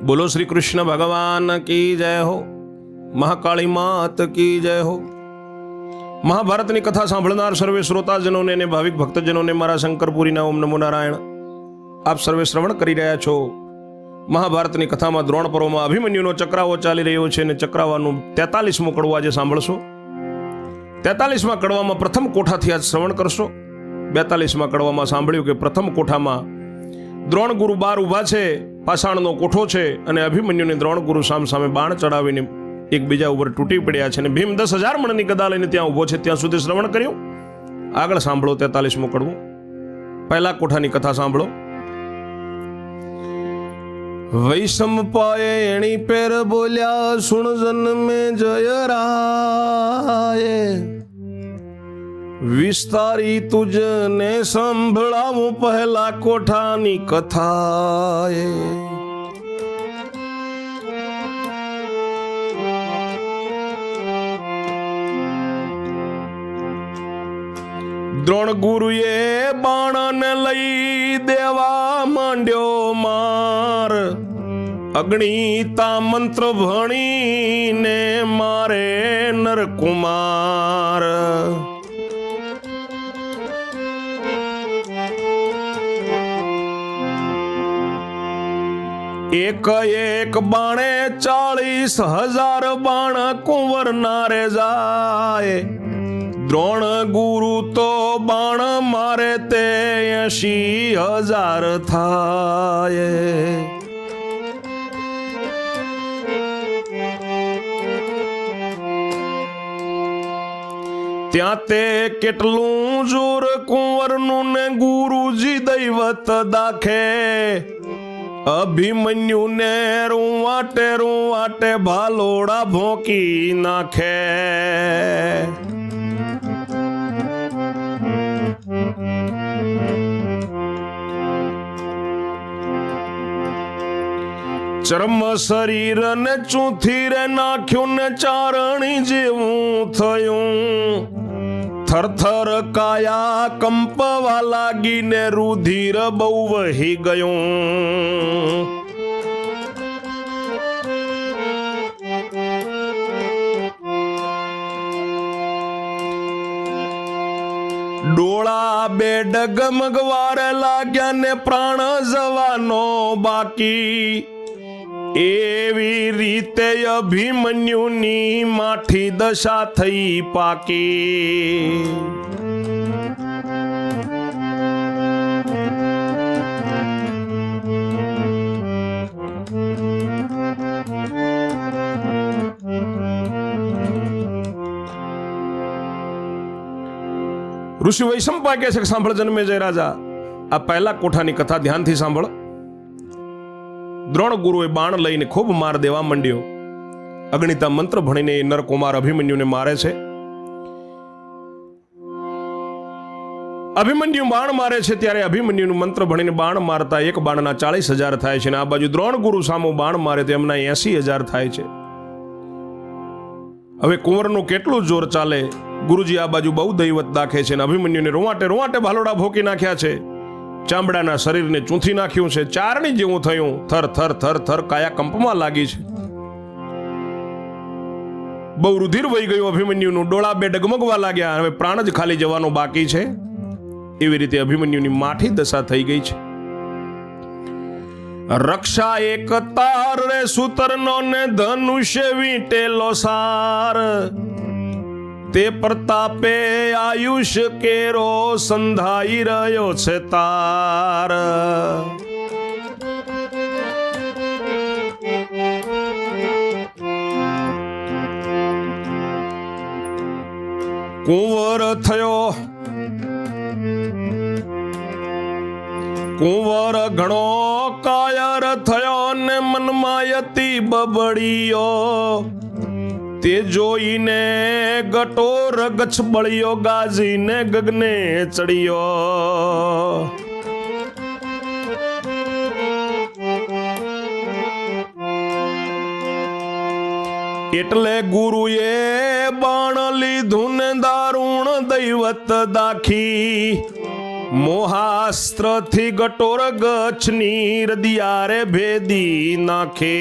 बोलो श्री कृष्ण भगवान की जय हो, महाकाली मात की जय हो। મહાભારતની કથા સાંભળનાર સર્વે શ્રોતાજનોને અને ભાવિક ભક્તજનોને મારા શંકરપુરીના ઓમ નમો નારાયણ। આપ સર્વે શ્રવણ કરી રહ્યા છો મહાભારતની કથામાં દ્રોણ પર્વમાં અભિમન્યુનો ચક્રાવો ચાલી રહ્યો છે અને ચક્રાવાનું 43મું કડવું આજે સાંભળશો। 43મા કડવામાં પ્રથમ કોઠાથી આજ શ્રવણ કરશો। 42મા કડવામાં સાંભળ્યું કે પ્રથમ કોઠામાં દ્રોણ ગુરુ બાર ઊભા છે, પાષાણનો કોઠો છે અને અભિમન્યુને દ્રોણ ગુરુ સામ સામે બાણ ચડાવીને એકબીજા ઉપર તૂટી પડ્યા છે અને ભીમ 10,000 મણની ગદા લઈને ત્યાં ઊભો છે, ત્યાં સુધી શ્રવણ કર્યું। આગળ સાંભળો 43મું કડવું। પહેલા કોઠાની કથા સાંભળો। વૈષમ પાએ એણી પેર બોલ્યા સુણ જન્મે જય રાય, વિસ્તારી તુજને સંભળાવું પહેલા કોઠાની કથાએ। દ્રોણ ગુરુએ બાણને લઈ દેવા માંડ્યો માર, અગ્નિતા મંત્ર ભણીને મારે નરકુમાર। એક એક બાણે 40,000 બાણ કુંવર નારે જાય, દ્રોણ ગુરુ તો બાણ મારે તે 80,000 થાય। ત્યાં તે કેટલું જોર કુંવરનું ને ગુરુજી દૈવત દાખે, અભિમન્યુને રૂવાટે ભાલોડા ભોંકી નાખે। ચર્મ શરીર ને ચૂંથી રે નાખ્યું ને ચારણી જેવું થયું, થરથર કાયા કંપવા લાગીને રુધિર બહુ વહી ગયું। ડોળા બે ડગમગવાર લાગ્યા ને પ્રાણ જવાનો બાકી, એવી રીતે અભિમન્યુની માઠી દશા થઈ પાકી। ઋષિ વૈશંપા કહે છે કે સાંભળ જન્મે જય રાજા, આ પહેલા કોઠાની કથા ધ્યાનથી સાંભળ। દ્રોણ ગુરુએ બાણ લઈને ખૂબ માર દેવા માંડ્યો, અગણિતા મંત્ર ભણીને એ નરકુમાર અભિમન્યુને મારે છે। અભિમન્યુ બાણ મારે છે ત્યારે અભિમન્યુનું મંત્ર ભણીને બાણ મારતા એક બાણના 40,000 થાય છે અને આ બાજુ દ્રોણ ગુરુ સામો બાણ મારે તો એમના 80,000 થાય છે। હવે કુંવરનું કેટલું જોર ચાલે, ગુરુજી આ બાજુ બહુ દૈવત દાખે છે અને અભિમન્યુને રૂવાટે ભાલોડા ભોકી નાખ્યા છે, ચામડાના શરીરને ચૂંથી નાખ્યું છે, ચારણી જેવું થયું, થર થર થર થર કાયા કંપમાં લાગી છે, બહુ રુધિર વહી ગયું અભિમન્યુનું, ડોળા બે ડગમગવા લાગ્યા, હવે પ્રાણ જ ખાલી જવાનો બાકી છે। એવી રીતે અભિમન્યુની માઠી દશા થઈ ગઈ છે। રક્ષા એક તાર રે સૂતરનો ને ધનુષ્ય વીંટેલો સાર, તે પ્રતાપે આયુષ કેરો સંધાઈ રહ્યો છે તાર। કુંવર ઘણો કાયર થયો ને મનમાં અતિ બબડિયો, તે જોઈને ગટોર ગચ્છ બળિયો ગાજીને ગગને ચડ્યો। એટલે ગુરુએ બાણ લીધું ને દારૂણ દૈવત દાખી, મોહાસ્ત્રથી ગટોર ગચ્છની રદિયારે ભેદી નાખે.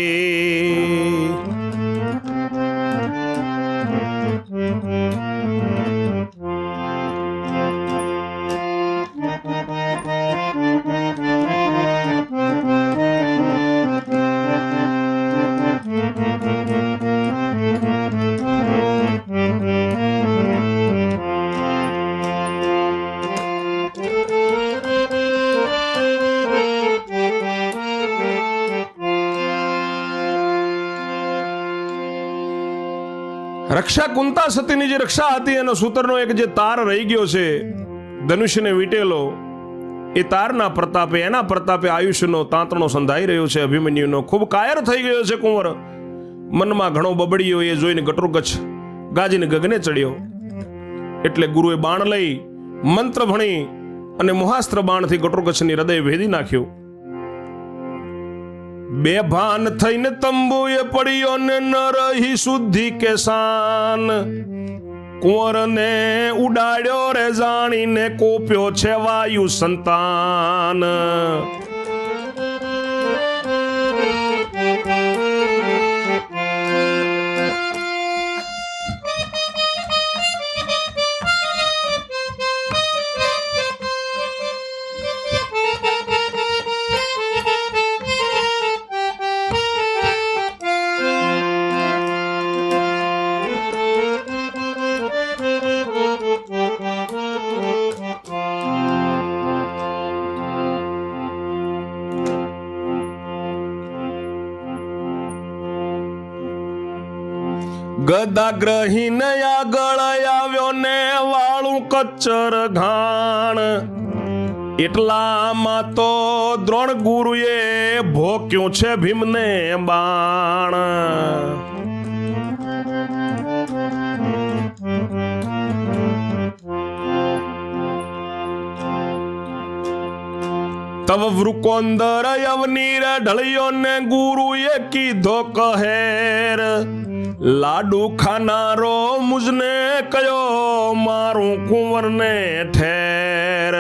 રક્ષા કુંતા સતીની જે રક્ષા હતી એનો સૂત્રનો એક જે તાર રહી ગયો છે ધનુષ્યને વીટેલો, એ તારના પ્રતાપે, એના પ્રતાપે આયુષ્યનો તાંતણો સંધાઈ રહ્યો છે. અભિમન્યુનો ખૂબ કાયર થઈ ગયો છે કુંવર. મનમાં ઘણો બબડ્યો. એ જોઈને ગટોરગચ્છ ગાજીને ગગને ચડ્યો. એટલે ગુરુએ બાણ લઈ મંત્ર ભણી અને મોહાસ્ત્ર બાણથી ગટોરગચ્છની હૃદય ભેદી નાખ્યું. બેભાન થઈને તંબુએ પડ્યો ને ન રહી શુદ્ધિ કે શાન. કુંવરને ઉડાડ્યો રે જાણીને કોપ્યો છે વાયુ સંતાન. ગદા ગ્રહીને આગળ આવ્યો ને વાળું કચ્ચર ઘાણ. એટલામાં તો દ્રોણ ગુરુએ ભોક્યું છે ભીમને બાણ. તવ વૃકોંદર અવનીર ઢળ્યો ને ગુરુએ કીધો કહેર. લાડુ ખાનારો મુજને કયો મારું કુંવરને ઠેર.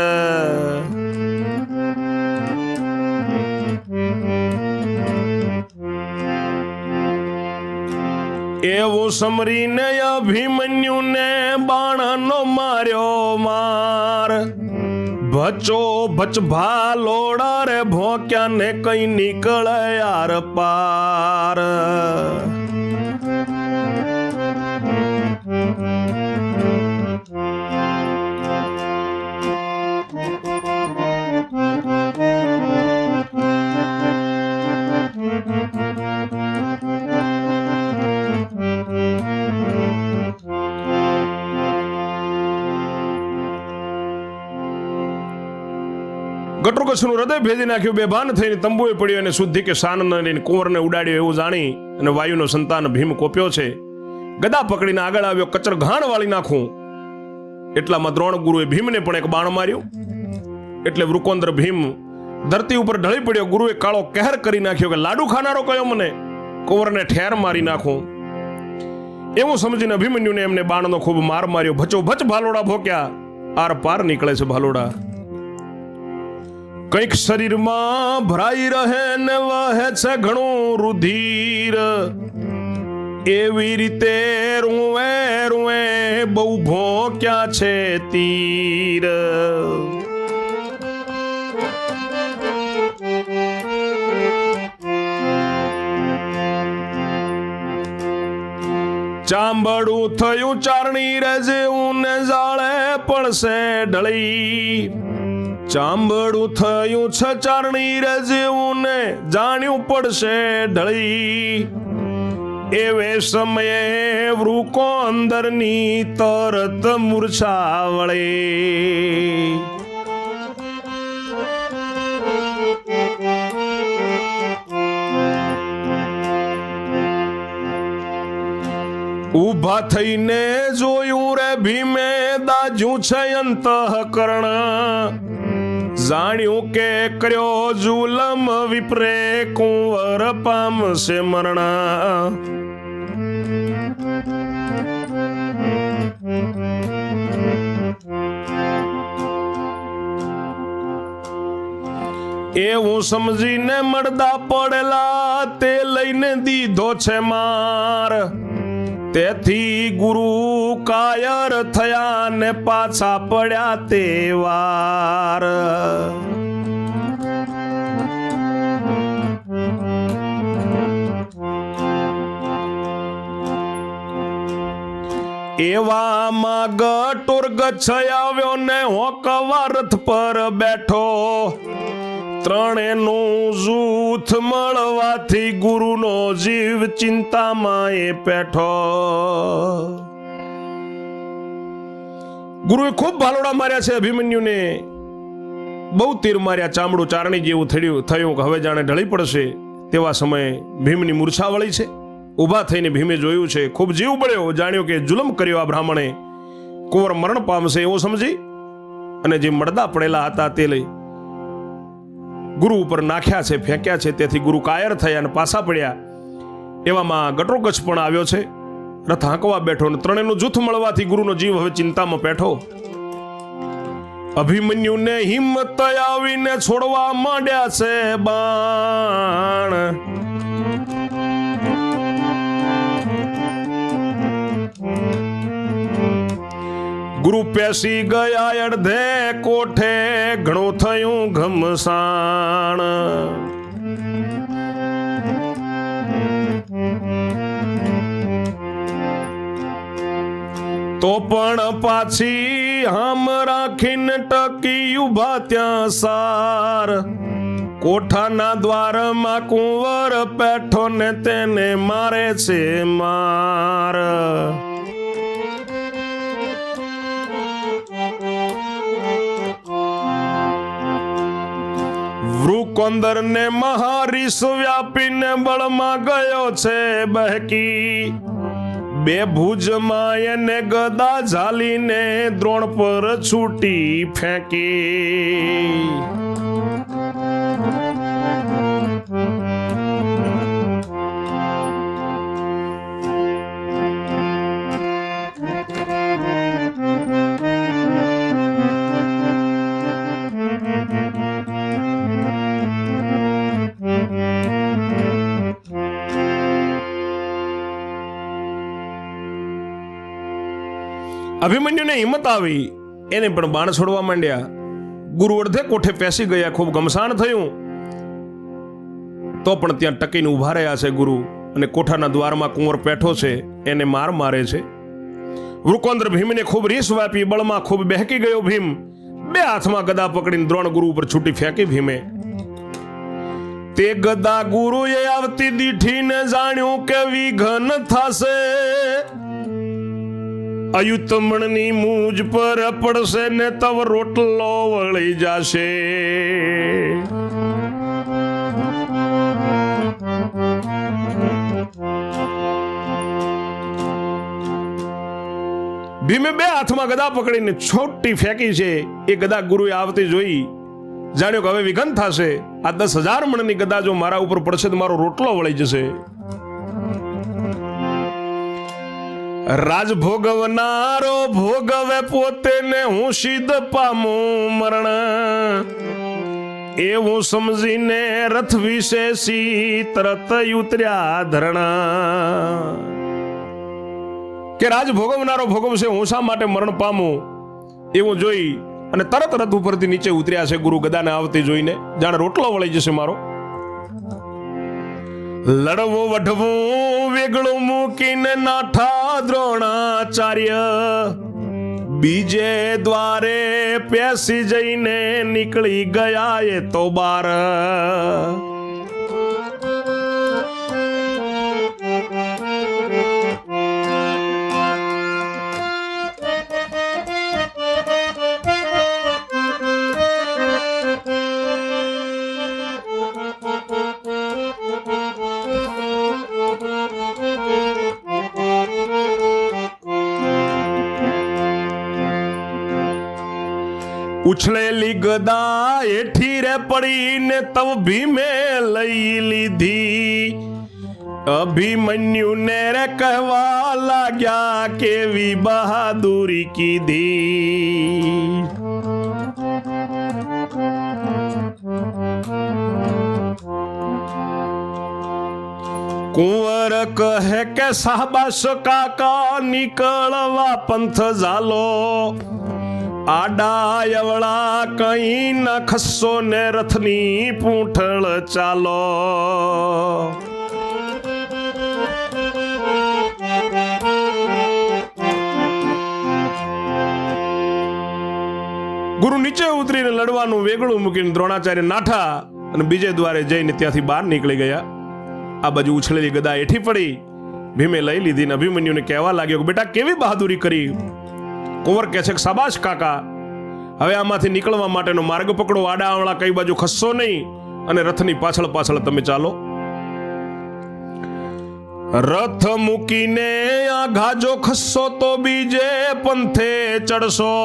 એવું સમરીને અભિમન્યુને બાણનો માર્યો માર. ભચો ભચ ભાલોડા રે ભોક્યા ને કઈ નીકળે યાર પાર. ગટોરગચ્છનું હૃદય ભેદી નાખ્યું. બેભાન થઈને તંબુએ પડ્યો અને શુદ્ધિ કે શાન લઈને કુંવરને ઉડાડ્યો એવું જાણી અને વાયુનો સંતાન ભીમ કોપ્યો છે. ગદા પકડીને આગળ આવ્યો, કચર ઘાણ વાળી નાખું. એટલામાં દ્રોણ ગુરુએ ભીમને પણ એક બાણ માર્યું. એટલે વૃકોંદર ભીમ ધરતી ઉપર ઢળી પડ્યો. ગુરુએ કાળો કહેર કરી નાખ્યો કે લાડુ ખાનારો કયો મને, કુંવરને ઠેર મારી નાખું. એવું સમજીને અભિમન્યુને એમને બાણનો ખૂબ માર માર્યો. ભચો ભચ ભાલોડા ભોક્યા, આર પાર નીકળે છે ભાલોડા. કંઈક શરીરમાં ભરાઈ રહે ને વહે છે ઘણું રુધિર. એવી રીતે રૂએ રૂએ બહુ ભોક્યા છે તીર. ચાંબડું થયું ચારણી રે જેવું ને જાળે પડશે ઢળી. ચાંબડું થયું છે ચારણી રે જેવું ને જાણ્યું પડશે ઢળી. એવે સમયે વૃકોંદરની તરત મૂર્છા વળે. ઊભા થઈને જોયું રે ભીમે દાજ્યું છે અંતઃકરણ. જાણ્યું કે કર્યો જુલમ વિપ્રે કુંવર પામશે મરણ. એવું સમજીને મળદા પડેલા તે લઈને દીધો છે માર. તેથી ગુરુ કાયર થયા ને પાછા પડ્યા તે વાર. એવામાં ગટોર ગચ્છાવ્યો ને હોકવા રથ પર બેઠો. ત્રણેનું જૂથ મળવાથી ગુરુનો જીવ ચિંતામાં એ પેઠો. ગુરુએ ખૂબ ભાલોડા માર્યા છે અભિમન્યુને, બહુ તીર માર્યા, ચામડું ચારણી જેવું થયું કે હવે જાણે ઢળી પડશે. તેવા સમયે ભીમની મૂર્છા વળી છે. ઊભા થઈને ભીમે જોયું છે, ખૂબ જીવ બળ્યો, જાણ્યો કે જુલમ કર્યો આ બ્રાહ્મણે, કુંવર મરણ પામશે એવું સમજી અને જે મળદા પડેલા હતા તે લઈ ગુરુ ઉપર નાખ્યા છે, ફેંક્યા છે. તેથી ગુરુ કાયર થયા અને પાછા પડ્યા. એવામાં ગટોગચ્છ પણ આવ્યો છે, રથ હાંકવા બેઠો ને ત્રણેયનું જૂથ મળવાથી ગુરુનો જીવ હવે ચિંતામાં પેઠો. અભિમન્યુને હિંમત આવીને છોડવા માંડ્યા છે બાણ. ગુરુ પેસી ગયા અડધે કોઠે, ઘણું થયું ઘમસાણ. તો પણ પાછી હામ રાખીને ટકી ઉભા ત્યાં સાર. કોઠાના દ્વારમાં કુંવર પેઠો ને તેને મારે છે માર. વૃકોંદર ને મહારીસ વ્યાપીને બળમાં ગયો છે બહેકી. બે ભુજમાં એને ગદા ઝાલીને દ્રોણ પર છૂટી ફેંકી. અભિમન્યુને હિંમત આવી, એને પણ બાણ છોડવા માંડ્યા. ગુરુ અડધે કોઠે પેસી ગયા, ખૂબ ઘમસાણ થયું. તો પણ ત્યાં ટકીને ઉભા રહ્યા છે ગુરુ, અને કોઠાના દ્વારમાં કુંવર પેઠો છે, એને માર મારે છે. વૃકોંદર ભીમને ખૂબ રીસ વાપી, બળમાં ખૂબ બહેકી ગયો ભીમ. બે હાથમાં ગદા પકડીને દ્રોણ ગુરુ ઉપર છૂટી ફેંકી ભીમે. તે ગદા ગુરુએ આવતી દીઠીને જાણ્યું કે વિઘન થશે. અયુતમણની મૂજ પર પડશે ને તવ રોટલો વળી જશે. ભીમે બે હાથમાં ગદા પકડીને છોટી ફેંકી છે. એ ગદા ગુરુએ આવતી જોઈ, જાણ્યો કે હવે વિઘન થશે. આ 10,000 મણની ગદા જો મારા ઉપર પડશે તો મારો રોટલો વળી જશે. રાજ ભોગવનારો ભોગવે પોતે ને હું સિદ્ધ પામું મરણ. એવું સમજીને રથ વિશેષી તરત ઉતર્યા ધરણા. કે રાજ ભોગવનારો ભોગવશે, હું શા માટે મરણ પામું એવું જોઈ અને તરત રથ ઉપરથી નીચે ઉતર્યા છે ગુરુ ગદાને આવતી જોઈને, જાણે રોટલો વળી જશે મારો. લડવું વઢવું વેગળું મૂકીને નાઠા દ્રોણાચાર્ય. બીજે દ્વારે પેસી જઈને નીકળી ગયા એ તો બાર. ઉછળેલી ગદા હેઠી રે પડીને તવ ભીમે લઈ લીધી. અભિમન્યુને રે કહેવા લાગ્યા કેવી બહાદુરી કીધી. કુંવર કહે કે સાબાસ કાકા નીકળવા પંથ ઝાલો, આડા અવળા કઈ ના ખસ્સો ને રથની પૂંઠળ ચાલો. ગુરુ નીચે ઉતરીને લડવાનું વેગળું મૂકીને દ્રોણાચાર્ય નાઠા અને બીજે દ્વારે જઈને ત્યાંથી બહાર નીકળી ગયા. આ બાજુ ઉછળેલી ગદા એઠી પડી. ભીમે લઈ લીધી ને અભિમન્યુને કહેવા લાગ્યો કે બેટા કેવી બહાદુરી કરી. કુંવર કહે છે કે શાબાશ કાકા, હવે આમાંથી નીકળવા માટેનો માર્ગ પકડો, આડા આવળા કઈ બાજુ ખસશો નહીં અને રથની પાછળ પાછળ તમે ચાલો. રથ મૂકીને આઘા જો ખસશો તો બીજે પંથે ચડશો,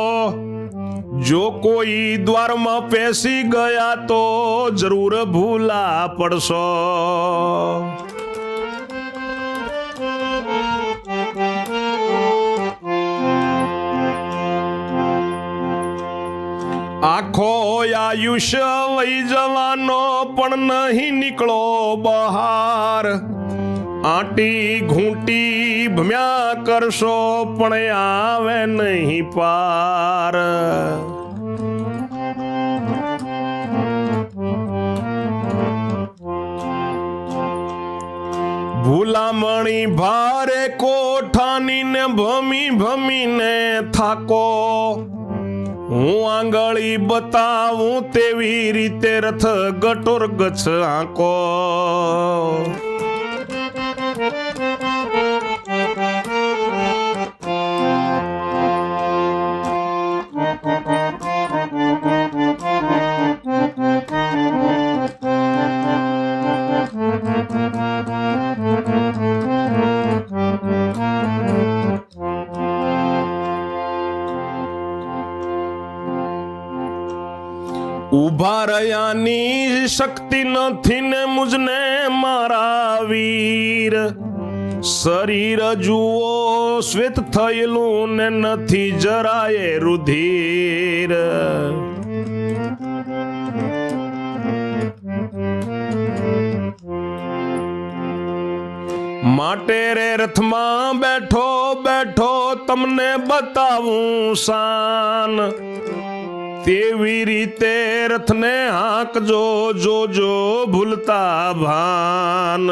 જો કોઈ દ્વારમાં પેસી ગયા તો જરૂર ભૂલા પડશો. આખો આયુષ્ય વહી જવાનો પણ નહીં નીકળો બહાર, આંટી ઘૂંટી ભમ્યા કરશો પણ આવે નહીં પાર. ભૂલામણી ભારે કોઠાની ને ભમી ભમીને થાકો, હું આંગળી બતાવું તેવી રીતે રથ ગટોર ગચ્છ આંકો. ઉભા રહ્યાની શક્તિ નથી ને મુજને મારા વીર, શરીર જુઓ શ્વેત થયેલું ને નથી જરાય રુધિર. માટે રે રથમાં બેઠો બેઠો તમને બતાવું શાન, તેવી રીતે રથને હાંકજો જોજો ભૂલતા ભાન.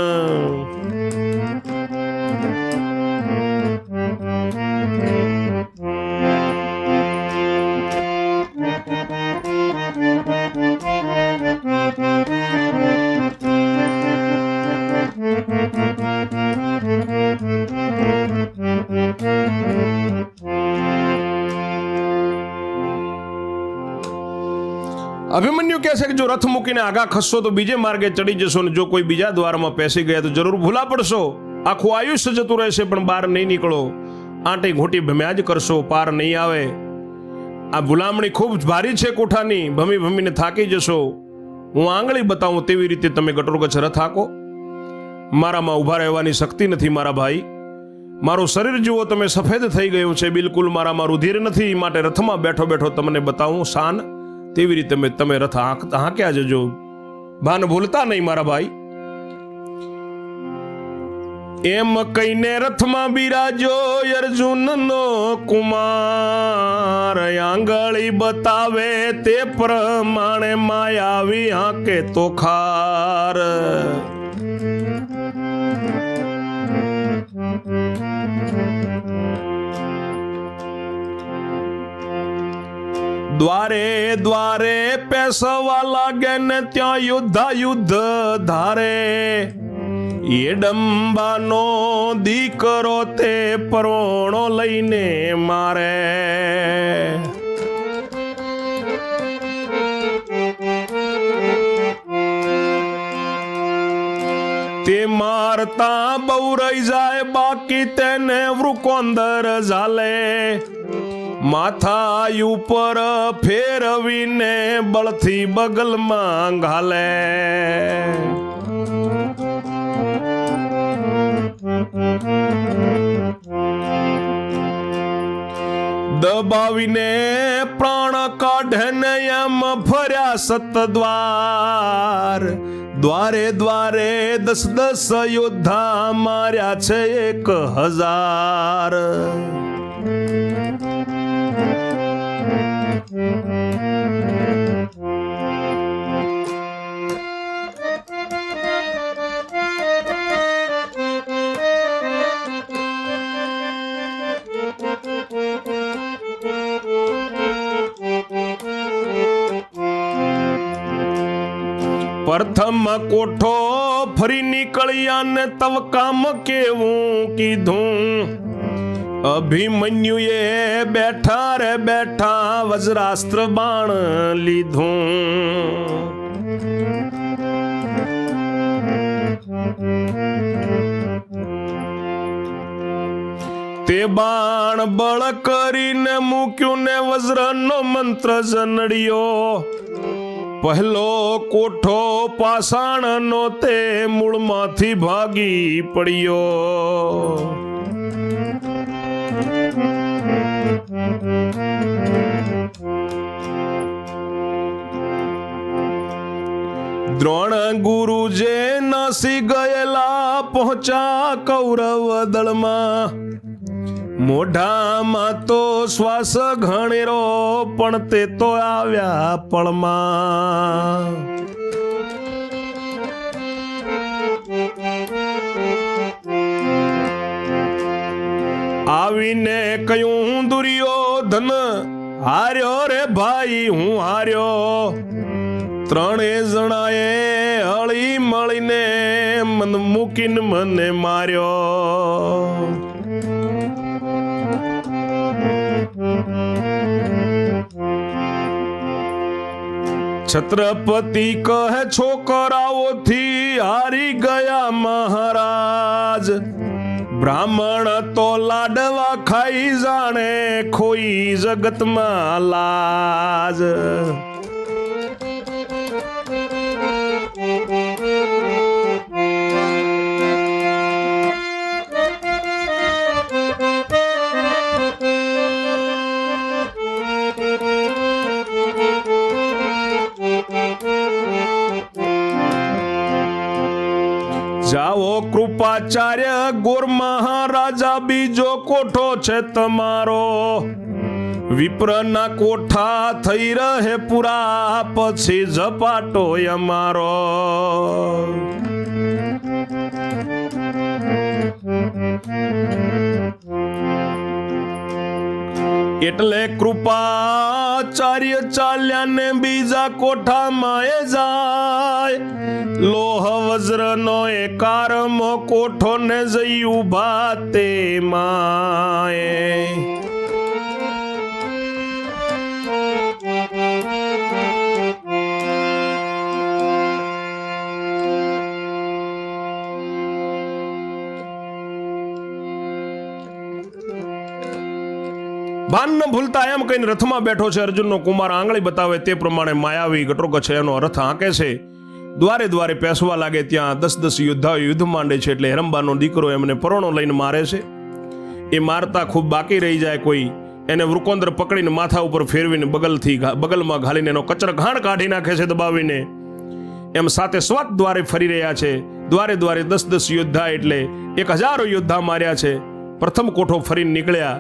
અભિમન્યુ કહે છે કે જો રથ મૂકીને આગા ખસશો તો બીજે માર્ગે ચડી જશો ને જો કોઈ બીજા દ્વારમાં પેસી ગયા તો જરૂર ભૂલા પડશો. આખું આયુષ્ય જતું રહેશે પણ બહાર નહીં નીકળો, આંટી ઘૂંટી ભમ્યા જ કરશો, પાર નહીં આવે. આ ભૂલામણી ખૂબ ભારી છે કોઠાની, ભમી ભમીને થાકી જશો. હું આંગળી બતાવું તેવી રીતે તમે ગટોરગચ્છ રથ હાંકો. મારામાં ઊભા રહેવાની શક્તિ નથી મારા ભાઈ, મારું શરીર જુઓ તમે સફેદ થઈ ગયું છે, બિલકુલ મારામાં રુધિર નથી. માટે રથમાં બેઠો બેઠો તમને બતાવું શાન, તેવી રીતે તમે રથ હાંક્યા જજો, ભાન ભૂલતા નહીં મારા ભાઈ. એમ કહીને રથમાં બિરાજો અર્જુનનો કુમાર, આંગળી બતાવે તે પ્રમાણે માયાવી હાંકે તો ખાર. દ્વારે દ્વારે પેસવા લાગે ને ત્યાં યુદ્ધ ધારે, એડંબાનો દીકરો તે પરોણો લઈને મારે. તે મારતા બહુ રહી જાય, બાકી તેને વૃકોંદર ઝાલે, માથા ઉપર ફેરવીને બળથી બગલમાં ઘાલે. દબાવીને પ્રાણ કાઢે ને એમ ફર્યા સતદ્વાર, દ્વારે દ્વારે 10 યોદ્ધા માર્યા છે 1000. પ્રથમ કોઠો ફરી નીકળ્યા ને તવ કામ કેવું કીધું. અભિમન્યુએ બેઠા રે બેઠા વજ્રાસ્ત્ર બાણ લીધું. તે બાણ બળ કરીને મૂક્યું ને વજ્રનો મંત્ર જનડ્યો. પહેલો કોઠો પાષાણનો તે મૂળમાંથી ભાગી પડ્યો. દ્રોણ ગુરુ જે નાસી ગયેલા પહોંચ્યા કૌરવ દળમાં. મોઢામાં તો શ્વાસ ઘણેરો પણ તે તો આવ્યા પળમાં. આવીને કહ્યું દુર્યોધન હાર્યો રે ભાઈ હું હાર્યો. ત્રણેય જણાએ હળી મળીને મન મૂકીને મને માર્યો. છત્રપતિ કહે છોકરાઓથી હારી ગયા મહારાજ. બ્રાહ્મણ તો લાડવા ખાઈ જાણે ખોઈ જગતમાં લાજ. જાઓ કૃપાચાર્ય ગોર મહારાજા બીજો કોઠો છે તમારો. વિપ્રના કોઠા થઈ રહે પૂરા પછી ઝપાટો અમારો. એટલે કૃપાચાર્ય ચાલ્યા ને બીજા કોઠામાં એ જાય. લોહ વજ્રનો એકારમો કોઠો ને જઈ ઉભા તે માય. ભાન ન ભૂલતા એમ કહીને રથમાં બેઠો છે. અર્જુનનો કુમાર આંગળી બતાવે તે પ્રમાણે માયાવી ઘટોગચ્છ એનો રથ હાંકે છે. દ્વારે દ્વારે પેસવા લાગે ત્યાં 10 યોદ્ધાઓ યુદ્ધ માંડે છે. એટલે હેરંબાનો દીકરો એમને પરોણો લઈને મારે છે. એ મારતા ખૂબ બાકી રહી જાય કોઈ એને વૃકોંદર પકડીને માથા ઉપર ફેરવીને બગલમાં ઘાલીને એનો કચર ઘાણ કાઢી નાખે છે દબાવીને. એમ સાથે સ્વાત દ્વારે ફરી રહ્યા છે. દ્વારે દ્વારે 10 યોદ્ધા એટલે 1000 યોદ્ધા માર્યા છે. પ્રથમ કોઠો ફરીને નીકળ્યા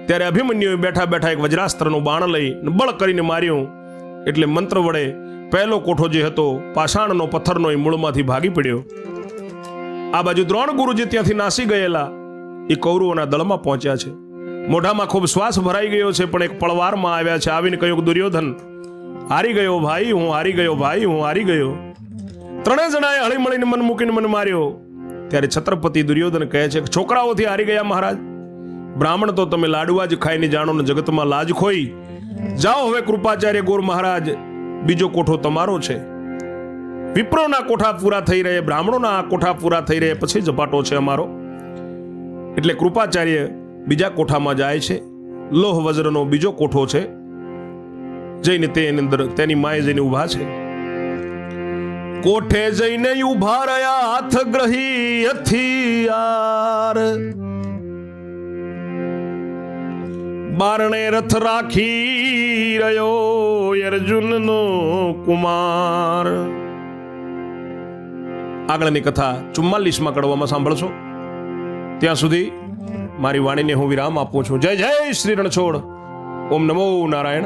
ત્યારે અભિમન્યુએ બેઠા બેઠા એક વજ્રાસ્ત્રનું બાણ લઈ બળ કરીને માર્યું. એટલે મંત્ર વડે પહેલો કોઠો જે હતો પાષાણનો પથ્થરનો એ મૂળમાંથી ભાગી પડ્યો. આ બાજુ દ્રોણ ગુરુજી ત્યાંથી નાસી ગયેલા એ કૌરવોના દળમાં પહોંચ્યા છે. મોઢામાં ખૂબ શ્વાસ ભરાઈ ગયો છે પણ એક પળવારમાં આવ્યા છે. આવીને કહ્યું દુર્યોધન હારી ગયો ભાઈ હું હારી ગયો ભાઈ હું હારી ગયો. ત્રણેય જણાએ હળી મળીને મન મૂકીને મને માર્યો. ત્યારે છત્રપતિ દુર્યોધન કહે છે છોકરાઓથી હારી ગયા મહારાજ. બ્રાહ્મણ તો તમે લાડવા જ ખાઈને જાણો ને જગતમાં લાજ ખોઈ. જાઓ હવે કૃપાચાર્ય ગોર મહારાજ બીજો કોઠો તમારો છે. વિપ્રોના કોઠા પૂરા થઈ રહે બ્રાહ્મણોના કોઠા પૂરા થઈ રહે પછી ઝપાટો છે અમારો. એટલે કૃપાચાર્ય બીજા કોઠામાં જાય છે. લોહ વજ્રનો બીજો કોઠો છે. જઈને તેની અંદર તેની માએ જઈને ઊભા છે. કોઠે જઈને ઊભા રહ્યા હાથ ગ્રહી હથિયાર. બારણે રથ રાખી રહ્યો અર્જુનનો કુમાર. આગળની કથા 44માં કડવામાં સાંભળશો. ત્યાં સુધી મારી વાણીને હું વિરામ આપું છું. જય જય શ્રી રણછોડ. ઓમ નમો નારાયણ.